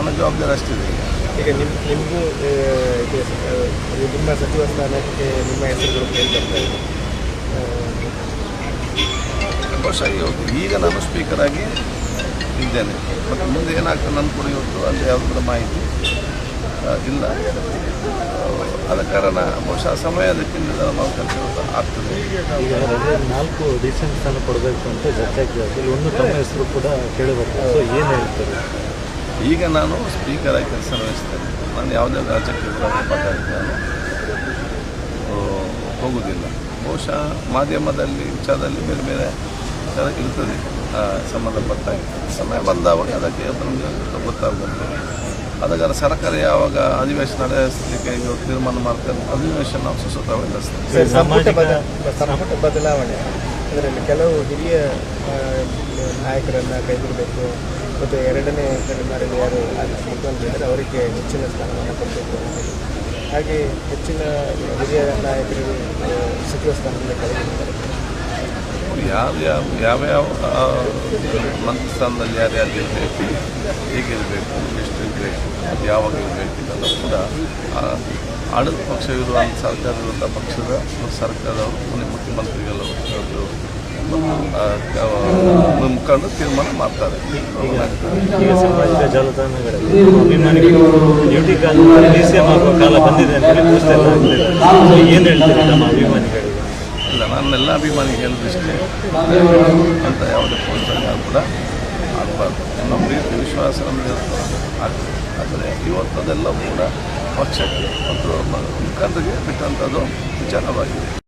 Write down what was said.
ನನ್ನ ಜವಾಬ್ದಾರಿ ಅಷ್ಟಿದೆ. ಈಗ ನಿಮಗೂ ನಿಮ್ಮ ಸಚಿವ ಸ್ಥಾನಕ್ಕೆ ನಿಮ್ಮ ಹೆಸರುಗಳು ಕೇಳ್ತಾರೆ. ಬಹುಶಃ ಈಗ ನಾನು ಸ್ಪೀಕರ್ ಆಗಿ ಇದ್ದೇನೆ, ಮತ್ತು ಮುಂದೆ ಏನಾಗ್ತದೆ ನನ್ನ ಕೂಡ ಇವತ್ತು ಅಲ್ಲಿ ಯಾವುದರ ಮಾಹಿತಿ ಇಲ್ಲ. ಆದ ಕಾರಣ ಬಹುಶಃ ಸಮಯ ಅದಕ್ಕೆ ನಾವು ಕೆಲಸ ಆಗ್ತದೆ. ಈಗ 4 ಡಿಸೆಂಟ್ ಸ್ಥಾನ ಕೊಡಬೇಕು ಅಂತ ಚರ್ಚೆ ಆಗ್ತದೆ. ಒಂದು ತಮ್ಮ ಹೆಸರು ಕೂಡ ಕೇಳಬೇಕು. ಸೊ ಏನು ಹೇಳ್ತಾರೆ? ಈಗ ನಾನು ಸ್ಪೀಕರ್ ಆಗಿ ಕೆಲಸ ನಿರ್ವಹಿಸ್ತೇನೆ. ನಾನು ಯಾವುದೇ ರಾಜ್ಯಕ್ಕೆ ಮಾತಾಡಿದ್ದು ನಾನು ಹೋಗುವುದಿಲ್ಲ. ಬಹುಶಃ ಮಾಧ್ಯಮದಲ್ಲಿ ವಿಚಾರದಲ್ಲಿ ಬೇರೆ ಬೇರೆ ವಿಚಾರ ಇರ್ತದೆ ಸಂಬಂಧಪಟ್ಟಾಗಿ. ಸಮಯ ಬಂದಾಗ ಅದಕ್ಕೆ ನಮಗೆ ಗೊತ್ತಾಗುತ್ತೆ. ಅದಕ್ಕಾಗಿ ಸರ್ಕಾರ ಯಾವಾಗ ಅಧಿವೇಶನ ನಡೆಸಲಿಕ್ಕೆ ತೀರ್ಮಾನ ಮಾಡ್ತಾರೆ, ಅಧಿವೇಶನ ನಾವು ಸುಸೂತ್ರವಾಗಿ ಸಂಪುಟ ಬದಲಾವಣೆ ಅದರಲ್ಲಿ ಕೆಲವು ಹಿರಿಯ ನಾಯಕರನ್ನು ಕೈಬಿಡಬೇಕು ಮತ್ತು ಎರಡನೇ ತಲೆಮಾರಲ್ಲಿ ಯಾರು ಮುಖ್ಯಮಂತ್ರಿ ಇದ್ದಾರೆ ಅವರಿಗೆ ಹೆಚ್ಚಿನ ಸ್ಥಾನವನ್ನು ಕೊಡಬೇಕು. ಹಾಗೆ ಹೆಚ್ಚಿನ ಹಿರಿಯ ನಾಯಕರು ಸಚಿವ ಸ್ಥಾನದಿಂದ ಕಳೆದಿದ್ದಾರೆ. ಯಾವ್ಯಾವ ಮಂತ್ರಿ ಸ್ಥಾನದಲ್ಲಿ ಯಾರ್ಯಾರು ಇರಬೇಕು, ಹೇಗಿರಬೇಕು, ಎಷ್ಟು ಇರಬೇಕು, ಯಾವಾಗ ಇರಬೇಕು, ಇದೆಲ್ಲ ಕೂಡ ಆಡಳಿತ ಪಕ್ಷ ಇರುವಂಥ ಸರ್ಕಾರ ಇರುವಂಥ ಪಕ್ಷದ ಸರ್ಕಾರದವರು ಮುಖ್ಯಮಂತ್ರಿಗಳು ಮುಖಂಡರು ತೀರ್ಮಾನ ಮಾಡ್ತಾರೆ. ಈಗ ಸಾಮಾಜಿಕ ಜಾಲತಾಣಗಳಲ್ಲಿ ಅಭಿಮಾನಿಗಳು ಡ್ಯೂಟಿ ಕಾಲ ಬಂದಿದೆ ಅಂತ ಹೇಳಿ ಪೋಸ್ಟ್ ಎಲ್ಲ ಆಗ್ತಿದೆ. ಏನು ಹೇಳ್ತೀರಿ ನಮ್ಮ ಅಭಿಮಾನಿಗಳಿಗೆ? ಇಲ್ಲ, ನನ್ನೆಲ್ಲ ಅಭಿಮಾನಿಗೆ ಹೇಳಿದಷ್ಟೇ ಅಂತ ಯಾವುದೇ ಪೋಸ್ಟಲ್ಲಿ ಕೂಡ ಆಗಬಾರ್ದು. ನಮ್ಮ ಪ್ರೀತಿ ವಿಶ್ವಾಸ ನಮಗೆ ಆಗ್ತದೆ. ಆದರೆ ಇವತ್ತು ಅದೆಲ್ಲ ಕೂಡ ಪಕ್ಷಕ್ಕೆ ಮತ್ತು ಮುಖಂಡರಿಗೆ ಬಿಟ್ಟಂಥದ್ದು ವಿಚಾರವಾಗಿದೆ.